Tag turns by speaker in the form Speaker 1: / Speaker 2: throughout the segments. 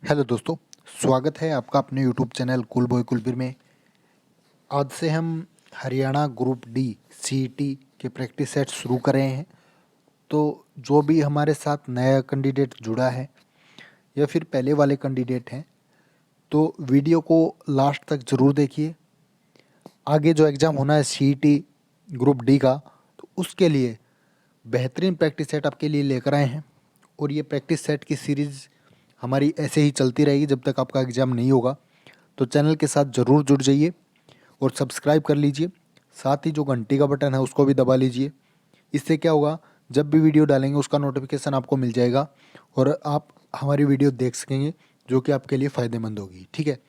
Speaker 1: Hello दोस्तों, स्वागत है आपका अपने YouTube channel cool boy Kulbir में। आज से हम हरियाणा ग्रुप डी सीईटी के प्रैक्टिस सेट शुरू कर रहे हैं। तो जो भी हमारे साथ नया कैंडिडेट जुड़ा है या फिर पहले वाले कैंडिडेट हैं, तो वीडियो को लास्ट तक ज़रूर देखिए। आगे जो एग्ज़ाम होना है सीईटी ग्रुप डी का, तो उसके लिए बेहतरीन प्रैक्टिस सेट आपके लिए लेकर आए हैं। और ये प्रैक्टिस सेट की सीरीज़ हमारी ऐसे ही चलती रहेगी जब तक आपका एग्ज़ाम नहीं होगा। तो चैनल के साथ ज़रूर जुड़ जाइए और सब्सक्राइब कर लीजिए। साथ ही जो घंटी का बटन है उसको भी दबा लीजिए। इससे क्या होगा, जब भी वीडियो डालेंगे उसका नोटिफिकेशन आपको मिल जाएगा और आप हमारी वीडियो देख सकेंगे, जो कि आपके लिए फ़ायदेमंद होगी। ठीक है,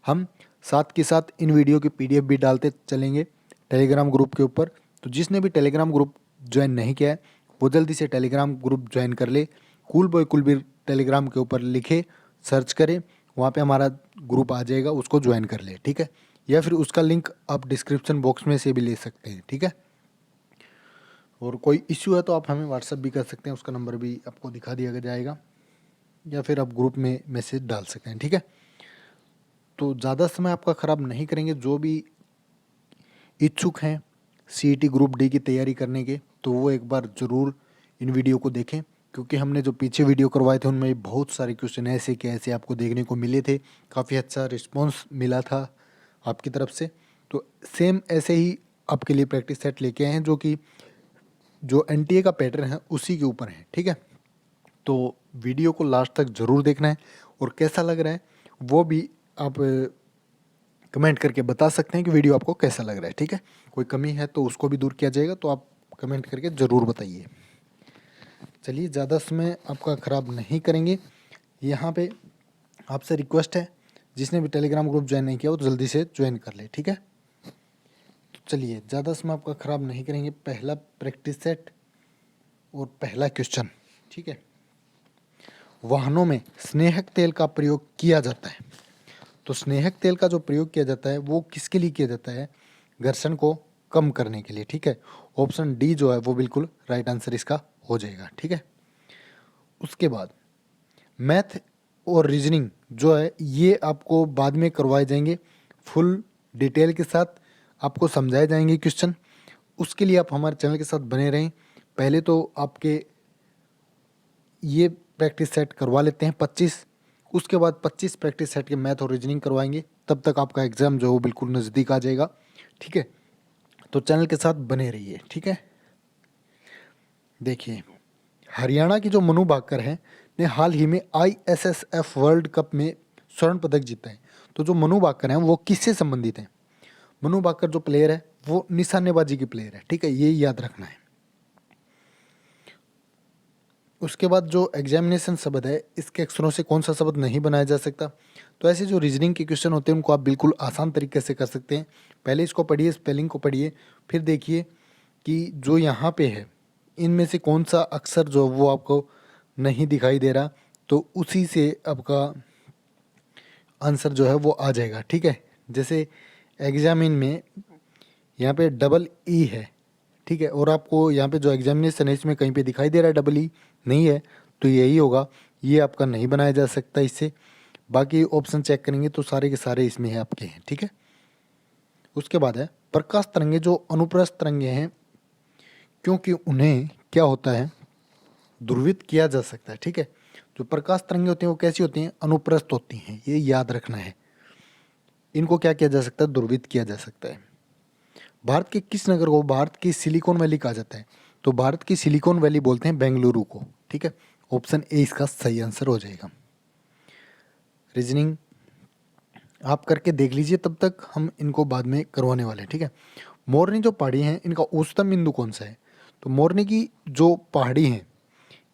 Speaker 1: हम साथ के साथ इन वीडियो की पीडीएफ भी डालते चलेंगे टेलीग्राम ग्रुप के ऊपर। तो जिसने भी टेलीग्राम ग्रुप ज्वाइन नहीं किया है वो जल्दी से टेलीग्राम ग्रुप ज्वाइन कर ले। कूल बॉय कुलबीर टेलीग्राम के ऊपर लिखे, सर्च करें, वहाँ पे हमारा ग्रुप आ जाएगा, उसको ज्वाइन कर ले। ठीक है, या फिर उसका लिंक आप डिस्क्रिप्शन बॉक्स में से भी ले सकते हैं। ठीक है, और कोई इश्यू है तो आप हमें व्हाट्सअप भी कर सकते हैं, उसका नंबर भी आपको दिखा दिया जाएगा, या फिर आप ग्रुप में मैसेज डाल सकते हैं। ठीक है, तो ज़्यादा समय आपका ख़राब नहीं करेंगे। जो भी इच्छुक हैं सीईटी ग्रुप डी की तैयारी करने के, तो वो एक बार ज़रूर इन वीडियो को देखें, क्योंकि हमने जो पीछे वीडियो करवाए थे उनमें बहुत सारे क्वेश्चन ऐसे के ऐसे आपको देखने को मिले थे। काफ़ी अच्छा रिस्पॉन्स मिला था आपकी तरफ से। तो सेम ऐसे ही आपके लिए प्रैक्टिस सेट लेके आए हैं, जो कि जो एनटीए का पैटर्न है उसी के ऊपर है। ठीक है, तो वीडियो को लास्ट तक ज़रूर देखना है और कैसा लग रहा है वो भी आप कमेंट करके बता सकते हैं कि वीडियो आपको कैसा लग रहा है। ठीक है, कोई कमी है तो उसको भी दूर किया जाएगा, तो आप कमेंट करके ज़रूर बताइए। चलिए, ज़्यादा समय आपका ख़राब नहीं करेंगे। यहाँ पे आपसे रिक्वेस्ट है, जिसने भी टेलीग्राम ग्रुप ज्वाइन नहीं किया वो तो जल्दी से ज्वाइन कर ले। ठीक है, तो चलिए ज़्यादा समय आपका ख़राब नहीं करेंगे। पहला प्रैक्टिस सेट और पहला क्वेश्चन। ठीक है, वाहनों में स्नेहक तेल का प्रयोग किया जाता है। तो स्नेहक तेल का जो प्रयोग किया जाता है वो किसके लिए किया जाता है? घर्षण को कम करने के लिए। ठीक है, ऑप्शन डी जो है वो बिल्कुल राइट आंसर इसका हो जाएगा। ठीक है, उसके बाद मैथ और रीजनिंग जो है ये आपको बाद में करवाए जाएंगे, फुल डिटेल के साथ आपको समझाए जाएंगे क्वेश्चन। उसके लिए आप हमारे चैनल के साथ बने रहें। पहले तो आपके ये प्रैक्टिस सेट करवा लेते हैं 25, उसके बाद 25 प्रैक्टिस सेट के मैथ और रीजनिंग करवाएंगे। तब तक आपका एग्ज़ाम जो है वो बिल्कुल नज़दीक आ जाएगा। ठीक है, तो चैनल के साथ बने रहिए। ठीक है, देखिए, हरियाणा की जो मनु भाकर है ने हाल ही में आईएसएसएफ वर्ल्ड कप में स्वर्ण पदक जीता है। तो जो मनु भाकर हैं वो किससे संबंधित हैं? मनु भाकर जो प्लेयर है वो निशानेबाजी की प्लेयर है। ठीक है, ये याद रखना है। उसके बाद जो एग्जामिनेशन शब्द है, इसके अक्षरों से कौन सा शब्द नहीं बनाया जा सकता? तो ऐसे जो रीजनिंग के क्वेश्चन होते हैं उनको आप बिल्कुल आसान तरीके से कर सकते हैं। पहले इसको पढ़िए, स्पेलिंग को पढ़िए, फिर देखिए कि जो यहाँ पे है इनमें से कौन सा अक्षर जो वो आपको नहीं दिखाई दे रहा, तो उसी से आपका आंसर जो है वो आ जाएगा। ठीक है, जैसे एग्जामिन में यहाँ पे डबल ई है। ठीक है, और आपको यहाँ पे जो एग्जामिनेशन है इसमें कहीं पे दिखाई दे रहा है डबल ई नहीं है, तो यही होगा, ये आपका नहीं बनाया जा सकता इससे। बाकी ऑप्शन चेक करेंगे तो सारे के सारे इसमें है आपके हैं। ठीक है, उसके बाद है प्रकाश तरंगे जो अनुप्रस्थ तरंगे हैं, क्योंकि उन्हें क्या होता है, ध्रुवित किया जा सकता है। ठीक है, जो प्रकाश तरंगे होती हैं वो कैसी होती हैं? अनुप्रस्थ होती हैं, ये याद रखना है। इनको क्या किया जा सकता है? ध्रुवित किया जा सकता है। भारत के किस नगर को भारत की सिलिकॉन वैली कहा जाता है? तो भारत की सिलिकॉन वैली बोलते हैं बेंगलुरु को। ठीक है, ऑप्शन ए इसका सही आंसर हो जाएगा। रीजनिंग आप करके देख लीजिए, तब तक हम इनको बाद में करवाने वाले हैं। ठीक है, मोरनी जो पहाड़ी हैं इनका उच्चतम बिंदु कौन सा है? तो मोरनी की जो पहाड़ी हैं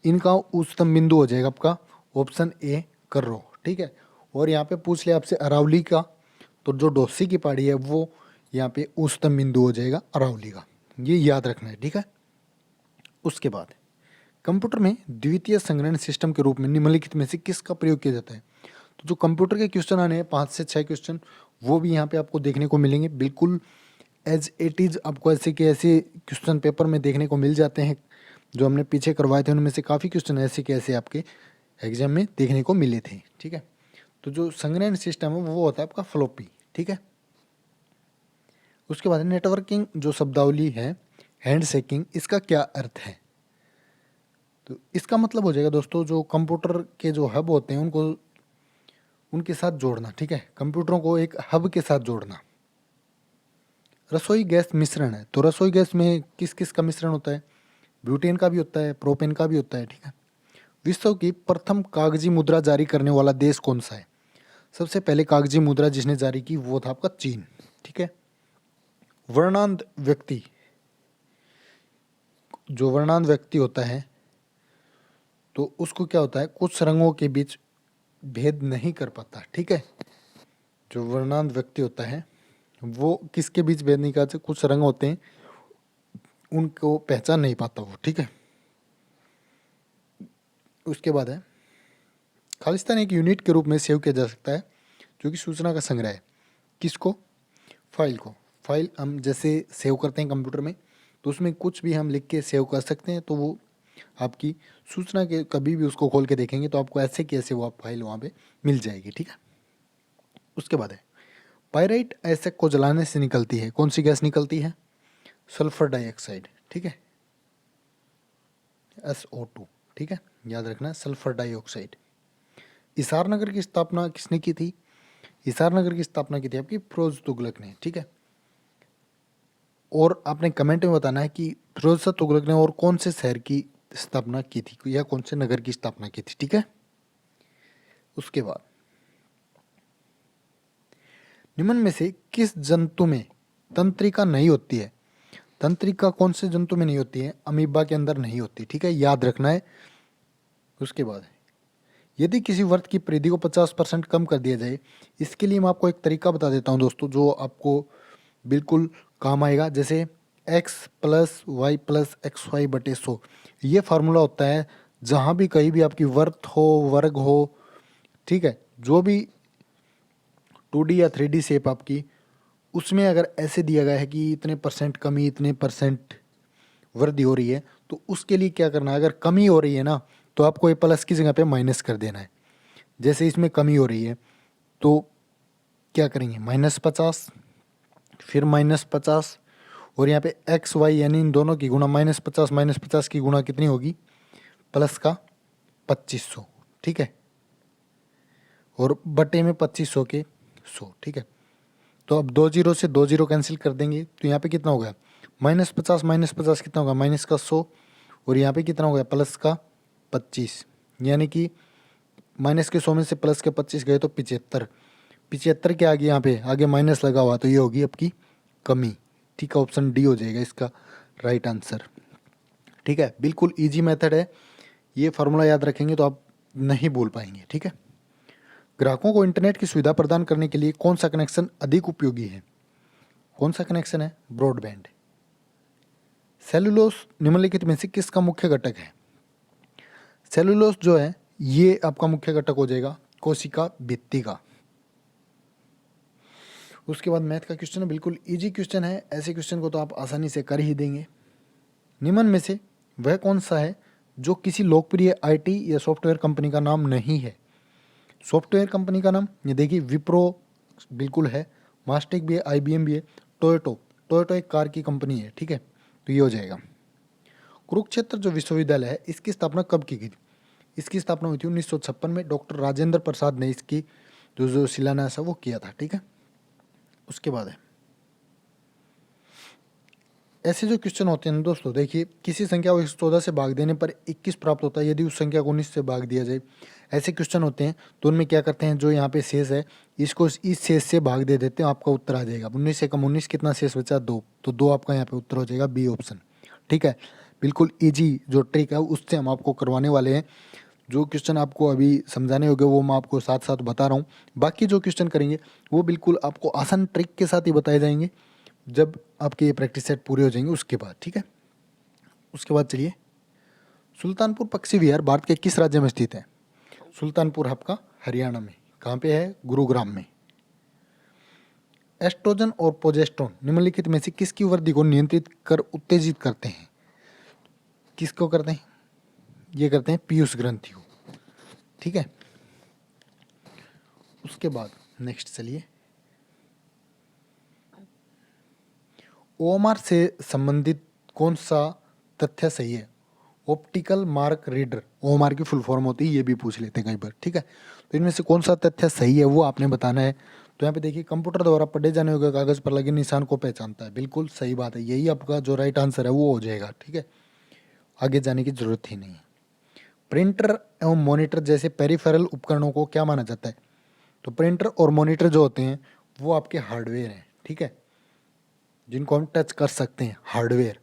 Speaker 1: इनका उच्चतम बिंदु हो जाएगा आपका ऑप्शन ए कर्रो। ठीक है, और यहाँ पे पूछ लिया आपसे अरावली का, तो जो डोसी की पहाड़ी है वो यहाँ पे उच्चतम बिंदु हो जाएगा अरावली का, ये याद रखना है। ठीक है, उसके बाद कंप्यूटर में द्वितीय संग्रहण सिस्टम के रूप में निम्नलिखित में से किसका प्रयोग किया जाता है? तो जो कंप्यूटर के क्वेश्चन आने हैं 5 से 6 क्वेश्चन, वो भी यहाँ पे आपको देखने को मिलेंगे। बिल्कुल एज इट इज़ आपको ऐसे के ऐसे क्वेश्चन पेपर में देखने को मिल जाते हैं। जो हमने पीछे करवाए थे उनमें से काफ़ी क्वेश्चन ऐसे के ऐसे आपके एग्जाम में देखने को मिले थे। ठीक है, तो जो संग्रहण सिस्टम है वो होता है आपका फ्लॉपी, ठीक है। उसके बाद नेटवर्किंग जो शब्दावली है, हैंड शेकिंग, इसका क्या अर्थ है? तो इसका मतलब हो जाएगा दोस्तों, जो कंप्यूटर के जो हब होते हैं उनको उनके साथ जोड़ना, ठीक है, कंप्यूटरों को एक हब के साथ जोड़ना। रसोई गैस मिश्रण है, तो रसोई गैस में किस किस का मिश्रण होता है? ब्यूटेन का भी होता है, प्रोपेन का भी होता है, ठीक है। विश्व की प्रथम कागजी मुद्रा जारी करने वाला देश कौन सा है? सबसे पहले कागजी मुद्रा जिसने जारी की वो था आपका चीन, ठीक है। वर्णांध व्यक्ति, जो वर्णांध व्यक्ति होता है तो उसको क्या होता है, कुछ रंगों के बीच भेद नहीं कर पाता, ठीक है। जो वर्णांध व्यक्ति होता है वो किसके बीच भेद नहीं करते, कुछ रंग होते हैं उनको पहचान नहीं पाता वो, ठीक है। उसके बाद है खालिस्तान एक यूनिट के रूप में सेव किया जा सकता है जो कि सूचना का संग्रह है। किसको? फाइल को। फाइल हम जैसे सेव करते हैं कंप्यूटर में, तो उसमें कुछ भी हम लिख के सेव कर सकते हैं, तो वो आपकी सूचना के कभी भी उसको खोल के देखेंगे तो आपको ऐसे की ऐसे वो आप फाइल वहाँ पे मिल जाएगी, ठीक है। उसके बाद है पायराइट एसिड को जलाने से निकलती है, कौन सी गैस निकलती है? सल्फर डाइऑक्साइड, ठीक है, SO2, ठीक है, याद रखना सल्फर डाइऑक्साइड। हिसार नगर की स्थापना किसने की थी? हिसार नगर की स्थापना की थी आपकी फिरोज तुगलक ने, ठीक है। और आपने कमेंट में बताना है कि फिरोज शाह तुगलक ने और कौन से शहर की स्थापना की थी या कौन से नगर की स्थापना की थी, ठीक है। उसके बाद निम्न में से किस जंतु में तंत्रिका नहीं होती है? तंत्रिका कौन से जंतु में नहीं होती है? अमीबा के अंदर नहीं होती, ठीक है, याद रखना है। उसके बाद यदि किसी वर्त की परिधि को 50% कम कर दिया जाए, इसके लिए मैं आपको एक तरीका बता देता हूँ दोस्तों जो आपको बिल्कुल काम आएगा। जैसे x+y+xy/100 ये फार्मूला होता है। जहाँ भी कहीं भी आपकी वर्त हो, वर्ग हो, ठीक है, जो भी 2D या 3D शेप आपकी, उसमें अगर ऐसे दिया गया है कि इतने परसेंट कमी, इतने परसेंट वृद्धि हो रही है, तो उसके लिए क्या करना है, अगर कमी हो रही है ना तो आपको ये प्लस की जगह पे माइनस कर देना है। जैसे इसमें कमी हो रही है तो क्या करेंगे, -50, फिर -50, और यहाँ पे एक्स वाई यानी इन दोनों की गुणा -50 की गुणा कितनी होगी, प्लस का 2500, ठीक है, और बटे में 2500 के 100, ठीक है। तो अब 2 जीरो से 2 जीरो कैंसिल कर देंगे तो यहाँ पे कितना होगा, -50 कितना होगा, -100, और यहाँ पे कितना होगा, प्लस का 25, यानी कि माइनस के 100 में से प्लस के 25 गए तो 75, 75 के आगे यहाँ पे आगे माइनस लगा हुआ तो ये होगी आपकी कमी, ठीक है। ऑप्शन डी हो जाएगा इसका राइट आंसर, ठीक है। बिल्कुल इजी मेथड है, ये फार्मूला याद रखेंगे तो आप नहीं भूल पाएंगे, ठीक है। ग्राहकों को इंटरनेट की सुविधा प्रदान करने के लिए कौन सा कनेक्शन अधिक उपयोगी है? कौन सा कनेक्शन है? ब्रॉडबैंड। सेलुलोस निम्नलिखित में से किसका मुख्य घटक है? सेलुलोस जो है ये आपका मुख्य घटक हो जाएगा कोशिका भित्ति का। उसके बाद मैथ का क्वेश्चन है, बिल्कुल इजी क्वेश्चन है, ऐसे क्वेश्चन को तो आप आसानी से कर ही देंगे। निम्न में से वह कौन सा है जो किसी लोकप्रिय आईटी या सॉफ्टवेयर कंपनी का नाम नहीं है? सॉफ्टवेयर कंपनी का नाम ये देखिए, विप्रो बिल्कुल है, मास्टेक भी है, IBM भी है, टोयोटो एक कार की कंपनी है, ठीक है, तो ये हो जाएगा। कुरुक्षेत्र जो विश्वविद्यालय है इसकी स्थापना कब की गई थी? इसकी स्थापना हुई थी 1956 में, डॉक्टर राजेंद्र प्रसाद ने इसकी जो शिलान्यास है वो किया था, ठीक है। उसके बाद है ऐसे जो क्वेश्चन होते हैं दोस्तों, देखिए किसी संख्या को 114 से भाग देने पर 21 प्राप्त होता है यदि उस संख्या को 19 से भाग दिया जाए। ऐसे क्वेश्चन होते हैं तो उनमें क्या करते हैं, जो यहाँ पे शेष है इसको इस शेष से भाग दे देते हैं, आपका उत्तर आ जाएगा 19 से कम 19, कितना शेष बचा 2, तो 2 आपका यहाँ पे उत्तर हो जाएगा बी ऑप्शन, ठीक है। बिल्कुल ईजी जो ट्रिक है उससे हम आपको करवाने वाले हैं। जो क्वेश्चन आपको अभी समझाने होंगे वो मैं आपको साथ साथ बता रहा हूँ, बाकी जो क्वेश्चन करेंगे वो बिल्कुल आपको आसान ट्रिक के साथ ही बताए जाएंगे जब आपके ये प्रैक्टिस सेट पूरे हो जाएंगे उसके बाद, ठीक है। उसके बाद चलिए, सुल्तानपुर पक्षी विहार भारत के किस राज्य में स्थित है? सुल्तानपुर आपका हरियाणा में, कहाँ पे है, गुरुग्राम में। एस्ट्रोजन और प्रोजेस्टेरोन निम्नलिखित में से किसकी वृद्धि को नियंत्रित कर उत्तेजित करते हैं? किसको करते हैं? ये करते हैं पीयूष ग्रंथि को, ठीक है। उसके बाद नेक्स्ट चलिए, ओएमआर से संबंधित कौन सा तथ्य सही है? ऑप्टिकल मार्क रीडर, ओएमआर की फुल फॉर्म होती है, ये भी पूछ लेते हैं कई बार, ठीक है। तो इनमें से कौन सा तथ्य सही है वो आपने बताना है। तो यहाँ पे देखिए, कंप्यूटर द्वारा पढ़े जाने वाले कागज पर लगे निशान को पहचानता है। बिल्कुल सही बात है, यही आपका जो राइट आंसर है वो हो जाएगा, ठीक है, आगे जाने की जरूरत ही नहीं है। प्रिंटर एवं मॉनिटर जैसे पेरिफेरल उपकरणों को क्या माना जाता है? तो प्रिंटर और मॉनिटर जो होते हैं वो आपके हार्डवेयर हैं, ठीक है, जिनको हम टच कर सकते हैं, हार्डवेयर।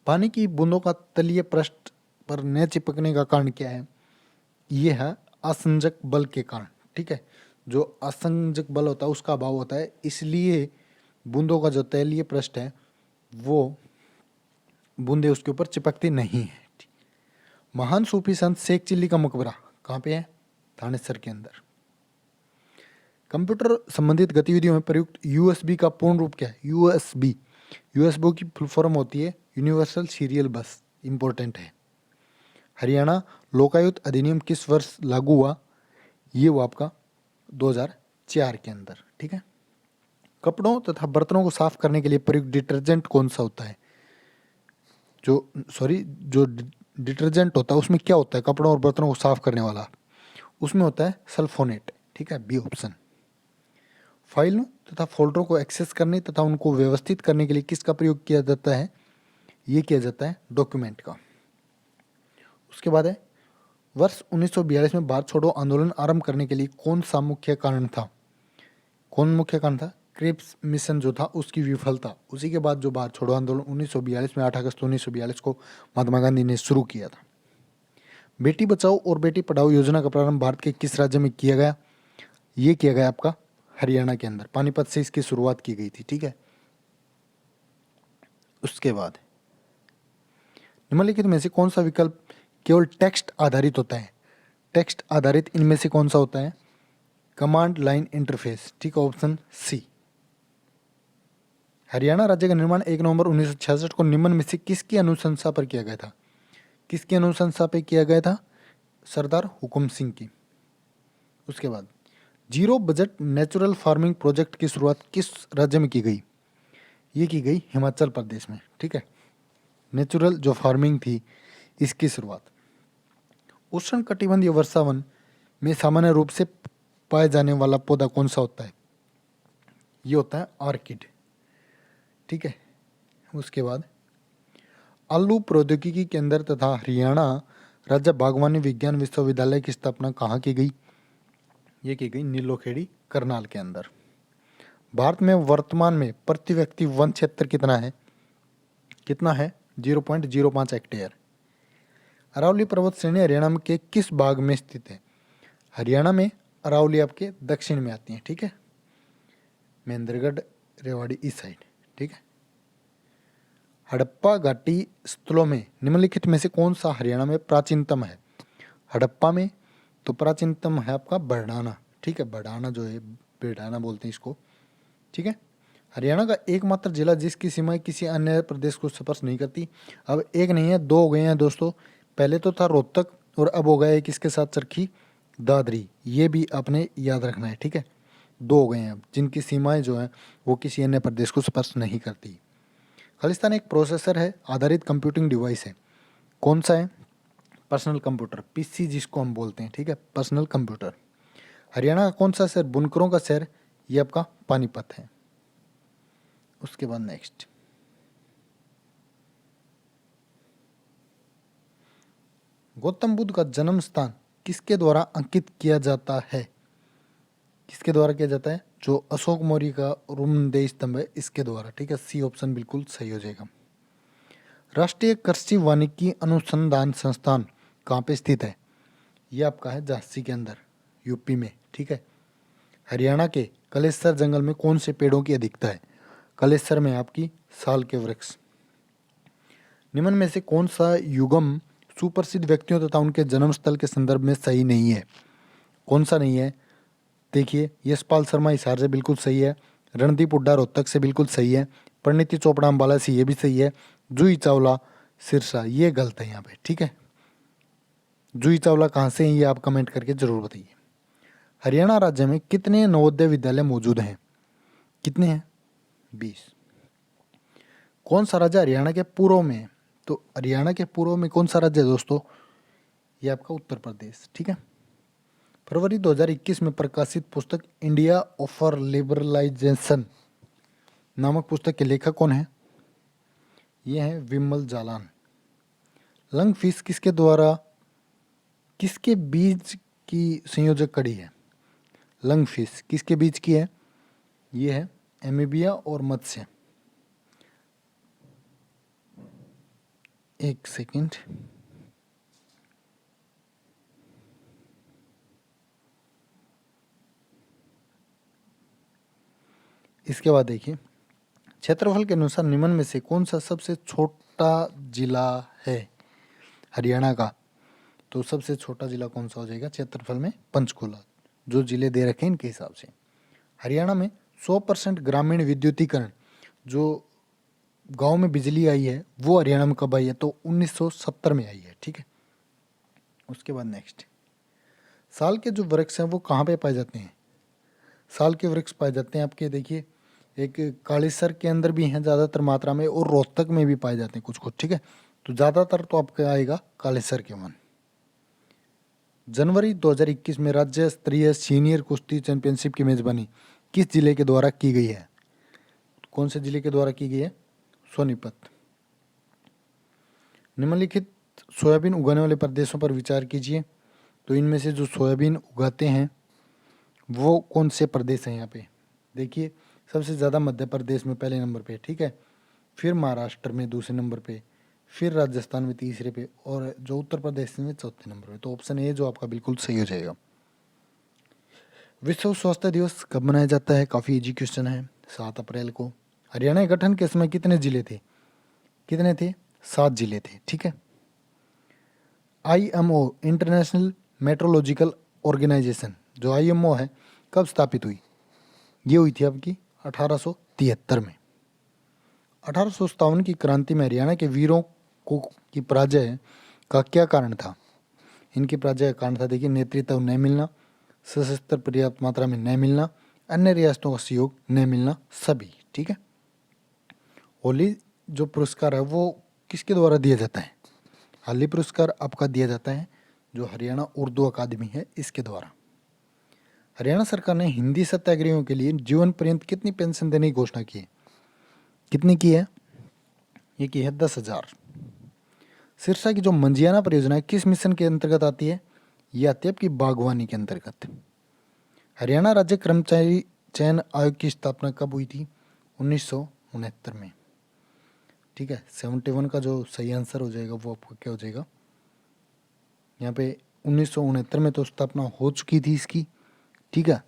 Speaker 1: पानी की बूंदों का तलीय पृष्ठ पर न चिपकने का कारण क्या है? ये है असंजक बल के कारण, ठीक है। जो असंजक बल होता है उसका अभाव होता है, इसलिए बूंदों का जो तलीय पृष्ठ है वो बूंदे उसके ऊपर चिपकती नहीं है। महान सूफी संत शेख चिल्ली का मकबरा कहाँ पे है? थानेसर के अंदर। कंप्यूटर संबंधित गतिविधियों में प्रयुक्त यूएसबी का पूर्ण रूप क्या है? यूएसबी, यूएसबी की फुल फॉर्म होती है यूनिवर्सल सीरियल बस, इंपॉर्टेंट है। हरियाणा लोकायुक्त अधिनियम किस वर्ष लागू हुआ? ये वो आपका 2004 के अंदर, ठीक है। कपड़ों तथा बर्तनों को साफ करने के लिए प्रयुक्त डिटर्जेंट कौन सा होता है? जो डिटर्जेंट होता है उसमें क्या होता है कपड़ों और बर्तनों को साफ करने वाला? उसमें होता है सल्फोनेट, ठीक है, बी ऑप्शन। फाइलों तथा फोल्डरों को एक्सेस करने तथा उनको व्यवस्थित करने के लिए किसका प्रयोग किया जाता है? ये किया जाता है डॉक्यूमेंट का। उसके बाद है, वर्ष 1942 में भारत छोड़ो आंदोलन आरंभ करने के लिए कौन सा मुख्य कारण था? कौन मुख्य कारण था? क्रिप्स मिशन जो था उसकी विफलता। उसी के बाद जो भारत छोड़ो आंदोलन 1942 में 8 अगस्त 1942 को महात्मा गांधी ने शुरू किया था। बेटी बचाओ और बेटी पढ़ाओ योजना का प्रारंभ भारत के किस राज्य में किया गया? ये किया गया आपका हरियाणा के अंदर, पानीपत से इसकी शुरुआत की गई थी, ठीक है। उसके बाद निम्नलिखित में से कौन सा विकल्प केवल टेक्स्ट आधारित होता है? टेक्स्ट आधारित इनमें से कौन सा होता है? कमांड लाइन इंटरफेस, ठीक है, ऑप्शन सी। हरियाणा राज्य का निर्माण 1 नवंबर 1966 को निम्न में से किसकी अनुशंसा पर किया गया था? किसकी अनुशंसा पर किया गया था? सरदार हुकुम सिंह की। उसके बाद zero budget natural farming project की शुरुआत किस राज्य में की गई? ये की गई हिमाचल प्रदेश में, ठीक है। नेचुरल जो फार्मिंग थी इसकी शुरुआत। उष्ण कटिबंधीय वर्षावन में सामान्य रूप से पाए जाने वाला पौधा कौन सा होता है? ये होता है ऑर्किड, ठीक है। उसके बाद आलू प्रौद्योगिकी केंद्र तथा हरियाणा राज्य बागवानी विज्ञान विश्वविद्यालय की स्थापना कहाँ की गई? ये की गई नीलोखेड़ी करनाल के अंदर। भारत में वर्तमान में प्रति व्यक्ति वन क्षेत्र कितना है? कितना है? 0.05 हेक्टेयर। अरावली पर्वत श्रेणी हरियाणा में के किस भाग में स्थित है? हरियाणा में अरावली आपके दक्षिण में आती है, ठीक है, महेंद्रगढ़ रेवाड़ी इस साइड, ठीक है। हड़प्पा घाटी स्थलों में निम्नलिखित में से कौन सा हरियाणा में प्राचीनतम है? हड़प्पा में तो प्राचीनतम है आपका बरडाना, ठीक है, बरडाना जो है, बेडाना बोलते हैं इसको, ठीक है। हरियाणा का एकमात्र जिला जिसकी सीमाएं किसी अन्य प्रदेश को स्पर्श नहीं करती। अब एक नहीं है, दो हो गए हैं दोस्तों। पहले तो था रोहतक और अब हो गया एक इसके साथ चरखी दादरी, ये भी आपने याद रखना है, ठीक है। दो हो गए हैं अब जिनकी सीमाएं जो हैं वो किसी अन्य प्रदेश को स्पर्श नहीं करती। खालिस्तान एक प्रोसेसर है आधारित कंप्यूटिंग डिवाइस है, कौन सा है? पर्सनल कंप्यूटर, पीसी जिसको हम बोलते हैं, ठीक है, पर्सनल कंप्यूटर। हरियाणा का कौन सा शहर बुनकरों का शहर? ये आपका पानीपत है। उसके बाद नेक्स्ट, गौतम बुद्ध का जन्म स्थान किसके द्वारा अंकित किया जाता है? किसके द्वारा किया जाता है? जो अशोक मौर्य का रुमदेय स्तंभ है इसके द्वारा, ठीक है, सी ऑप्शन बिल्कुल सही हो जाएगा। राष्ट्रीय कृषि वानिकी अनुसंधान संस्थान कहाँ पे स्थित है? ये आपका है झांसी के अंदर, यूपी में, ठीक है। हरियाणा के कलेसर जंगल में कौन से पेड़ों की अधिकता है? कलेसर में आपकी साल के वृक्ष। निम्न में से कौन सा युगम सुप्रसिद्ध व्यक्तियों तथा उनके जन्म स्थल के संदर्भ में सही नहीं है? कौन सा नहीं है? देखिए, यशपाल शर्मा हिसार से बिल्कुल सही है, रणदीप हुड्डा रोहतक से बिल्कुल सही है, परिणीति चोपड़ा अम्बाला से ये भी सही है, जूही चावला सिरसा ये गलत है यहाँ पे, ठीक है। जूही चावला कहाँ से हैं ये आप कमेंट करके जरूर बताइए। हरियाणा राज्य में कितने नवोदय विद्यालय मौजूद हैं? कितने हैं? 20। कौन सा राज्य हरियाणा के पूर्व में है? तो हरियाणा के पूर्व में कौन सा राज्य है दोस्तों? ये आपका उत्तर प्रदेश, ठीक है। फरवरी 2021 में प्रकाशित पुस्तक इंडिया ऑफर लिबरलाइजेशन नामक पुस्तक के लेखक कौन है? ये है विमल जालान। लंग फिश किसके बीज की संयोजक कड़ी है? लंग फिश किसके बीज की है? ये है एमीबिया और मत्स्य। एक सेकंड। इसके बाद देखिए, क्षेत्रफल के अनुसार निम्न में से कौन सा सबसे छोटा जिला है हरियाणा का? तो सबसे छोटा जिला कौन सा हो जाएगा क्षेत्रफल में? पंचकुला। जो जिले दे रखे हैं इनके हिसाब से। हरियाणा में 100% ग्रामीण विद्युतीकरण, जो गांव में बिजली आई है, वो हरियाणा में कब आई है? तो 1970 में आई है, ठीक है। उसके बाद नेक्स्ट, साल के जो वृक्ष हैं वो कहाँ पे पाए जाते हैं? साल के वृक्ष पाए जाते हैं आपके, देखिए, एक कालीसर के अंदर भी हैं ज़्यादातर मात्रा में, और रोहतक में भी पाए जाते हैं कुछ कुछ, ठीक है। तो ज़्यादातर तो आपका आएगा कालीसर के वन। जनवरी 2021 में राज्य स्तरीय सीनियर कुश्ती चैंपियनशिप की मेजबानी किस जिले के द्वारा की गई है? कौन से जिले के द्वारा की गई है? सोनीपत। निम्नलिखित सोयाबीन उगाने वाले प्रदेशों पर विचार कीजिए। तो इनमें से जो सोयाबीन उगाते हैं वो कौन से प्रदेश हैं? यहाँ पे देखिए, सबसे ज़्यादा मध्य प्रदेश में पहले नंबर पे, ठीक है, फिर महाराष्ट्र में दूसरे नंबर पे, फिर राजस्थान में तीसरे पे, और जो उत्तर प्रदेश में चौथे नंबर पे। तो ऑप्शन ए जो आपका बिल्कुल सही हो जाएगा। विश्व स्वास्थ्य दिवस कब मनाया जाता है? काफ़ी इजी क्वेश्चन है। 7 अप्रैल को। हरियाणा के गठन के समय कितने जिले थे? कितने थे? 7 जिले थे, ठीक है। IMO इंटरनेशनल मेट्रोलॉजिकल ऑर्गेनाइजेशन, जो IMO है, कब स्थापित हुई? ये हुई थी आपकी 1873 में। 1857 की क्रांति में हरियाणा के वीरों को की पराजय का क्या कारण था? इनकी पराजय का कारण था, देखिए, नेतृत्व न मिलना, सशस्त्र पर्याप्त मात्रा में न मिलना, अन्य रियासतों का सहयोग न मिलना, सभी, ठीक है। होली जो पुरस्कार है वो किसके द्वारा दिया जाता है? हाली पुरस्कार आपका दिया जाता है जो हरियाणा उर्दू अकादमी है, इसके द्वारा। हरियाणा सरकार ने हिंदी सत्याग्रहियों के लिए जीवन पर्यंत कितनी पेंशन देने की घोषणा की है? कितनी की है? ये की है 10,000। सिरसा की जो मंजियाना परियोजना है किस मिशन के अंतर्गत आती है? ये आती है आपकी बागवानी के अंतर्गत। हरियाणा राज्य कर्मचारी चयन आयोग की स्थापना कब हुई थी? 1969 में, ठीक है। 71 का जो सही आंसर हो जाएगा वो आपको क्या हो जाएगा? यहाँ पे 1969 में तो स्थापना हो चुकी थी इसकी, ठीक है।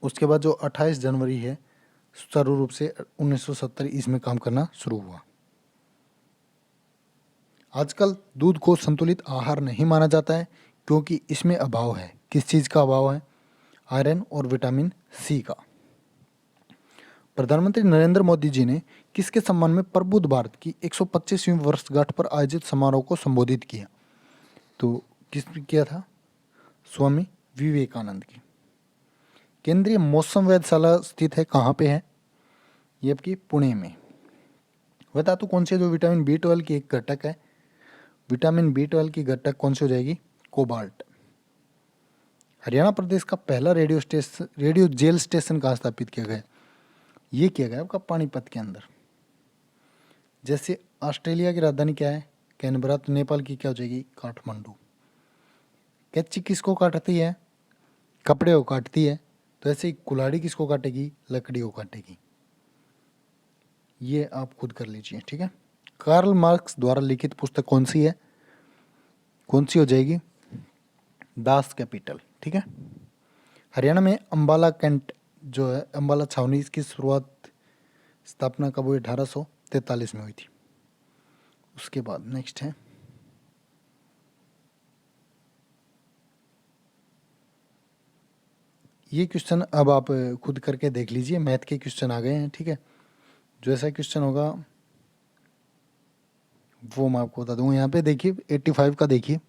Speaker 1: उसके बाद जो 28 जनवरी है, सुचारू रूप से 1970 इसमें काम करना शुरू हुआ। आजकल दूध को संतुलित आहार नहीं माना जाता है क्योंकि इसमें अभाव है। किस चीज़ का अभाव है? आयरन और विटामिन सी का। प्रधानमंत्री नरेंद्र मोदी जी ने किसके सम्मान में प्रबुद्ध भारत की 125वीं वर्षगांठ पर आयोजित समारोह को संबोधित किया? तो किस किया था? स्वामी विवेकानंद की। केंद्रीय मौसम वेधशाला स्थित है कहाँ पे है? ये आपकी पुणे में। बता तो कौन से जो विटामिन B12 की एक घटक है, विटामिन B12 की घटक कौन सी हो जाएगी? कोबाल्ट। हरियाणा प्रदेश का पहला रेडियो जेल स्टेशन कहाँ स्थापित किया गया? ये किया गया आपका पानीपत के अंदर। जैसे ऑस्ट्रेलिया की राजधानी क्या है? कैनबरा। तो नेपाल की क्या हो जाएगी? काठमांडू। कैंची किसको काटती है? कपड़े को काटती है। तो ऐसे ही कुल्हाड़ी किसको काटेगी? लकड़ी को काटेगी। ये आप खुद कर लीजिए, ठीक है। कार्ल मार्क्स द्वारा लिखित पुस्तक कौन सी है? कौन सी हो जाएगी? दास कैपिटल, ठीक है। हरियाणा में अंबाला कैंट जो है, अंबाला छावनी, इसकी शुरुआत स्थापना कब हुई? 1843 में हुई थी। उसके बाद नेक्स्ट है, ये क्वेश्चन अब आप खुद करके देख लीजिए। मैथ के क्वेश्चन आ गए हैं, ठीक है। जो ऐसा क्वेश्चन होगा वो मैं आपको बता दूंगा। यहाँ पे देखिए 85 का देखिए,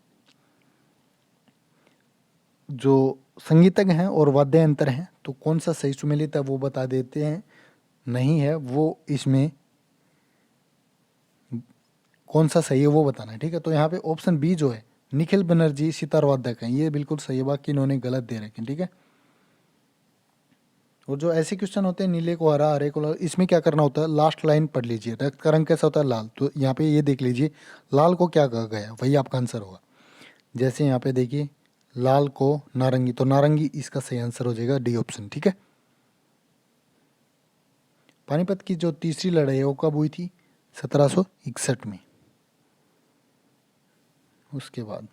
Speaker 1: जो संगीतज्ञ हैं और वाद्य यंत्र हैं, तो कौन सा सही सुमेलित है वो बता देते हैं, नहीं है वो इसमें कौन सा सही है वो बताना है, ठीक है। तो यहाँ पे ऑप्शन बी जो है निखिल बनर्जी सितार वादक हैं, ये बिल्कुल सही है, बाकी इन्होंने गलत दे रखे हैं, ठीक है। और जो ऐसे क्वेश्चन होते हैं नीले को हरा हरे को लाल, इसमें क्या करना होता है, लास्ट लाइन पढ़ लीजिए। रक्त का रंग कैसा होता है, लाल, तो यहाँ पे ये देख लीजिए लाल को क्या कहा गया, वही आपका आंसर होगा। जैसे यहाँ पे देखिए लाल को नारंगी, तो नारंगी इसका सही आंसर हो जाएगा, डी ऑप्शन, ठीक है। पानीपत की जो तीसरी लड़ाई है वो कब हुई थी, 1761 में। उसके बाद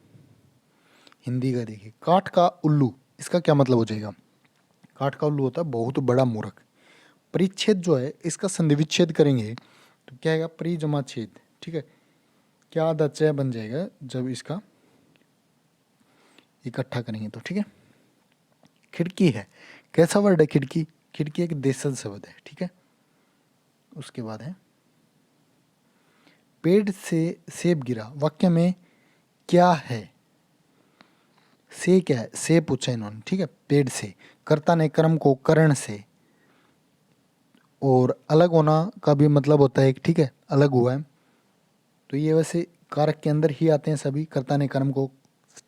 Speaker 1: हिंदी का देखिए, काठ का उल्लू, इसका क्या मतलब हो जाएगा। काठ का उल्लू होता है बहुत बड़ा मूर्ख। परिच्छेद जो है इसका संधि विच्छेद करेंगे तो क्या आएगा, परि जमा छेद, ठीक है। क्या आधा चय बन जाएगा जब इसका इकट्ठा करेंगे तो, ठीक है। खिड़की है, कैसा वर्ड है खिड़की, खिड़की एक देशज शब्द है, ठीक है। उसके बाद है पेड़ से सेब गिरा, वाक्य में क्या है, से क्या है, से पूछा इन्होंने, ठीक है। पेड़ से, कर्ता ने कर्म को करण से, और अलग होना का भी मतलब होता है, ठीक है, अलग हुआ है, तो ये वैसे कारक के अंदर ही आते हैं सभी, कर्ता ने कर्म को,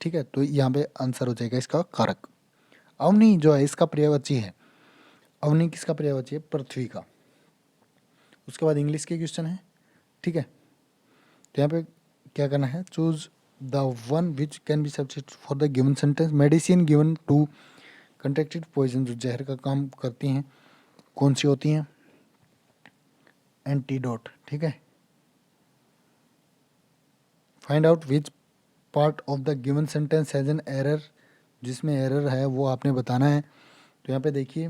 Speaker 1: ठीक है। तो यहाँ पे आंसर हो जाएगा इसका कारक। अवनी जो है इसका पर्यायवाची है, अवनी किसका पर्यायवाची है, पृथ्वी का। उसके बाद इंग्लिश के क्वेश्चन है, ठीक है। तो यहाँ पे क्या करना है, choose the one which can be substitute for the given sentence. Medicine given to contracted poison, जो जहर का काम करती हैं कौन सी होती हैं, एंटीडोट, ठीक है। Find out which part of the given sentence has an error, जिसमें एरर है वो आपने बताना है। तो यहाँ पे देखिए,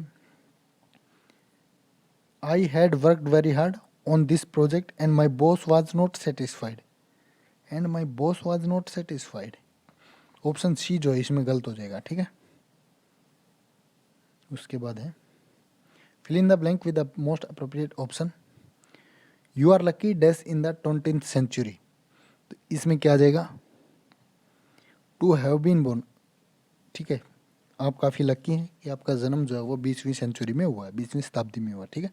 Speaker 1: I had worked very hard on this project and my boss was not satisfied, and my boss was not satisfied, option C जो है इसमें गलत हो जाएगा, ठीक है। उसके बाद है fill in the blank with the most appropriate option. You are lucky dash in the 20th century, तो इसमें क्या आ जाएगा, टू हैव बीन बोर्न, ठीक है। आप काफ़ी लकी हैं कि आपका जन्म जो है वो 20वीं सेंचुरी में हुआ है, 20वीं शताब्दी में हुआ, ठीक है।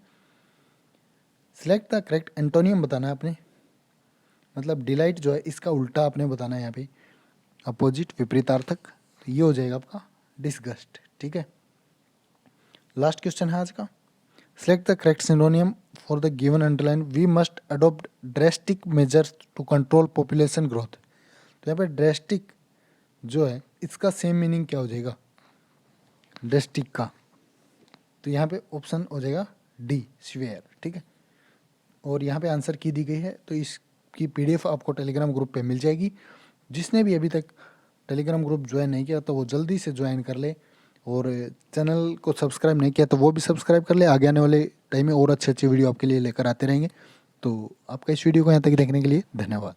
Speaker 1: सिलेक्ट द करेक्ट एंटोनियम बताना है आपने, मतलब डिलाइट जो है इसका उल्टा आपने बताना है यहाँ पे, अपोजिट विपरीतार्थक, तो ये हो जाएगा आपका डिसगस्ट, ठीक है। लास्ट क्वेश्चन है आज का, select the correct synonym for the given underline. We must adopt drastic measures to control population growth, तो यहाँ पे ड्रेस्टिक जो है इसका सेम मीनिंग क्या हो जाएगा, ड्रेस्टिक का, तो यहाँ पे ऑप्शन हो जाएगा डी स्वेयर, ठीक है। और यहाँ पे आंसर की दी गई है, तो इसकी पीडीएफ आपको टेलीग्राम ग्रुप पे मिल जाएगी। जिसने भी अभी तक टेलीग्राम ग्रुप ज्वाइन नहीं किया तो वो जल्दी से ज्वाइन कर ले, और चैनल को सब्सक्राइब नहीं किया तो वो भी सब्सक्राइब कर ले। आगे आने वाले टाइम में और अच्छी अच्छी वीडियो आपके लिए लेकर आते रहेंगे। तो आपका इस वीडियो को यहाँ तक देखने के लिए धन्यवाद।